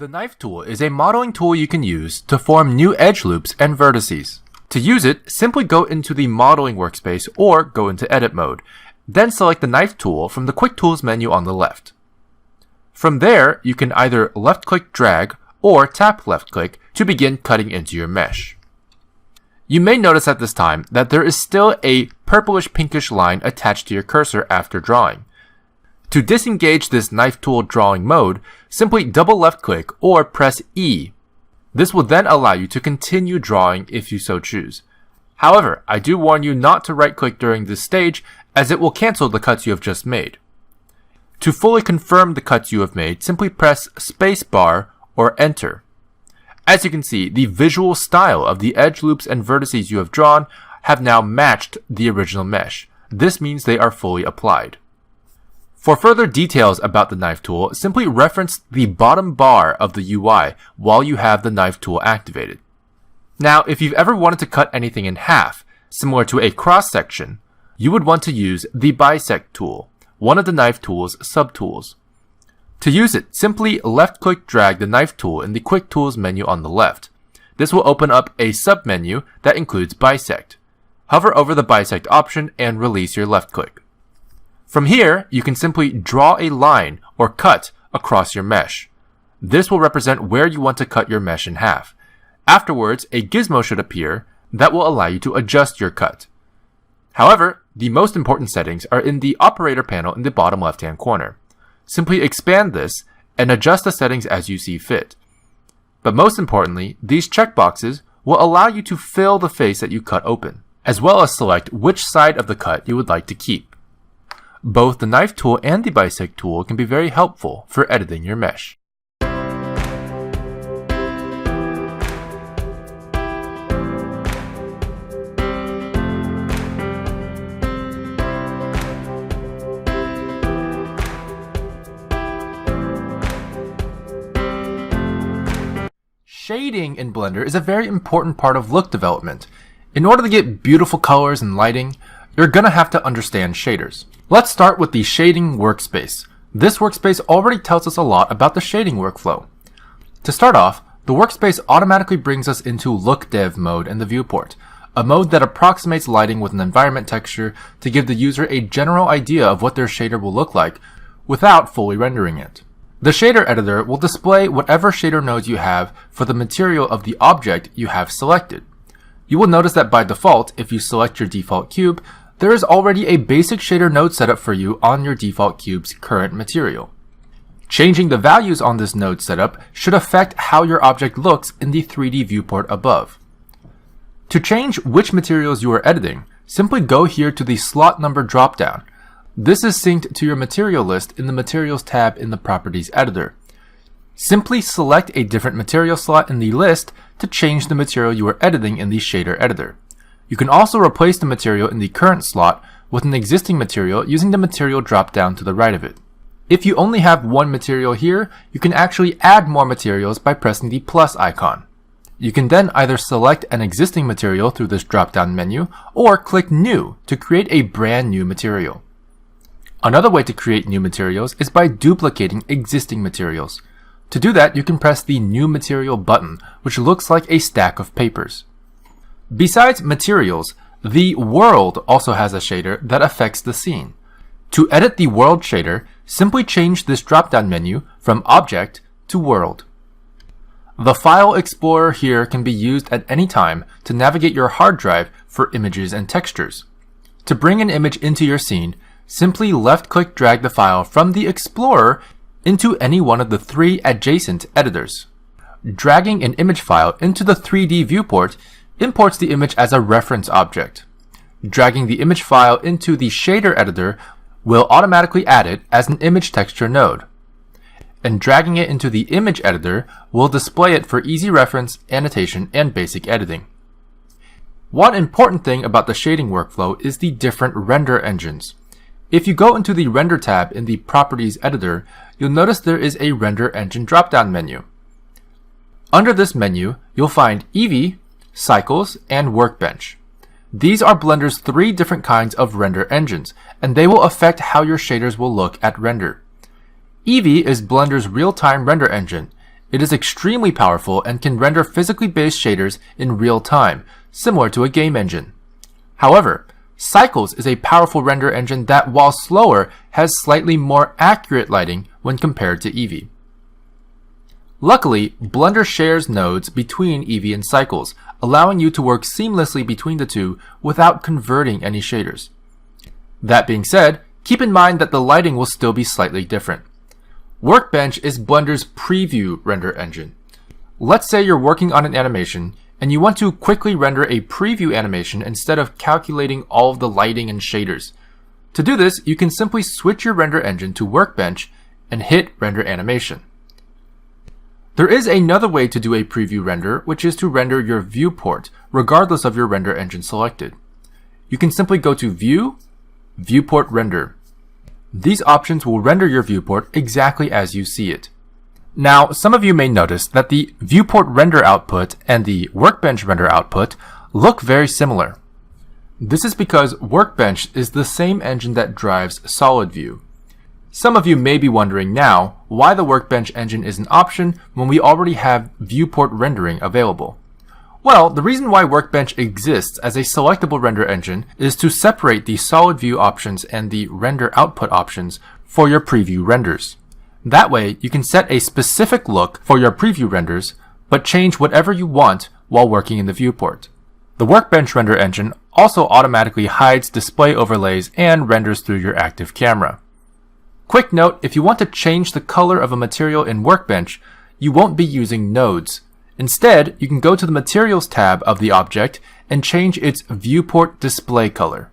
The knife tool is a modeling tool you can use to form new edge loops and vertices. To use it, simply go into the modeling workspace or go into edit mode. Then select the knife tool from the quick tools menu on the left. From there, you can either left click drag or tap left click to begin cutting into your mesh. You may notice at this time that there is still a purplish pinkish line attached to your cursor after drawing. To disengage this knife tool drawing mode, simply double left click or press E. This will then allow you to continue drawing if you so choose. However, I do warn you not to right click during this stage as it will cancel the cuts you have just made. To fully confirm the cuts you have made, simply press spacebar or enter. As you can see, the visual style of the edge loops and vertices you have drawn have now matched the original mesh. This means they are fully applied. For further details about the knife tool, simply reference the bottom bar of the UI while you have the knife tool activated. Now, if you've ever wanted to cut anything in half, similar to a cross section, you would want to use the bisect tool, one of the knife tool's subtools. To use it, simply left-click drag the knife tool in the quick tools menu on the left. This will open up a submenu that includes bisect. Hover over the bisect option and release your left-click. From here, you can simply draw a line or cut across your mesh. This will represent where you want to cut your mesh in half. Afterwards, a gizmo should appear that will allow you to adjust your cut. However, the most important settings are in the operator panel in the bottom left-hand corner. Simply expand this and adjust the settings as you see fit. But most importantly, these checkboxes will allow you to fill the face that you cut open, as well as select which side of the cut you would like to keep. Both the knife tool and the bisect tool can be very helpful for editing your mesh. Shading in Blender is a very important part of look development. In order to get beautiful colors and lighting, you're gonna have to understand shaders. Let's start with the shading workspace. This workspace already tells us a lot about the shading workflow. To start off, the workspace automatically brings us into Look Dev mode in the viewport, a mode that approximates lighting with an environment texture to give the user a general idea of what their shader will look like without fully rendering it. The shader editor will display whatever shader nodes you have for the material of the object you have selected. You will notice that by default, if you select your default cube, there is already a basic shader node setup for you on your default cube's current material. Changing the values on this node setup should affect how your object looks in the 3D viewport above. To change which materials you are editing, simply go here to the slot number dropdown. This is synced to your material list in the Materials tab in the Properties editor. Simply select a different material slot in the list to change the material you are editing in the shader editor. You can also replace the material in the current slot with an existing material using the material drop-down to the right of it. If you only have one material here, you can actually add more materials by pressing the plus icon. You can then either select an existing material through this drop-down menu or click New to create a brand new material. Another way to create new materials is by duplicating existing materials. To do that, you can press the New Material button, which looks like a stack of papers. Besides materials, the world also has a shader that affects the scene. To edit the world shader, simply change this drop-down menu from Object to World. The File Explorer here can be used at any time to navigate your hard drive for images and textures. To bring an image into your scene, simply left-click drag the file from the Explorer into any one of the three adjacent editors. Dragging an image file into the 3D viewport imports the image as a reference object. Dragging the image file into the shader editor will automatically add it as an image texture node. And dragging it into the image editor will display it for easy reference, annotation, and basic editing. One important thing about the shading workflow is the different render engines. If you go into the Render tab in the Properties editor, you'll notice there is a Render Engine drop-down menu. Under this menu, you'll find Eevee, Cycles, and Workbench. These are Blender's three different kinds of render engines, and they will affect how your shaders will look at render. Eevee is Blender's real-time render engine. It is extremely powerful and can render physically based shaders in real time, similar to a game engine. However, Cycles is a powerful render engine that, while slower, has slightly more accurate lighting when compared to Eevee. Luckily, Blender shares nodes between Eevee and Cycles, allowing you to work seamlessly between the two without converting any shaders. That being said, keep in mind that the lighting will still be slightly different. Workbench is Blender's preview render engine. Let's say you're working on an animation and you want to quickly render a preview animation instead of calculating all of the lighting and shaders. To do this, you can simply switch your render engine to Workbench and hit Render Animation. There is another way to do a preview render, which is to render your viewport, regardless of your render engine selected. You can simply go to View, Viewport Render. These options will render your viewport exactly as you see it. Now, some of you may notice that the viewport render output and the Workbench render output look very similar. This is because Workbench is the same engine that drives Solid View. Some of you may be wondering now why the Workbench engine is an option when we already have viewport rendering available. Well, the reason why Workbench exists as a selectable render engine is to separate the solid view options and the render output options for your preview renders. That way, you can set a specific look for your preview renders, but change whatever you want while working in the viewport. The Workbench render engine also automatically hides display overlays and renders through your active camera. Quick note, if you want to change the color of a material in Workbench, you won't be using nodes. Instead, you can go to the Materials tab of the object and change its viewport display color.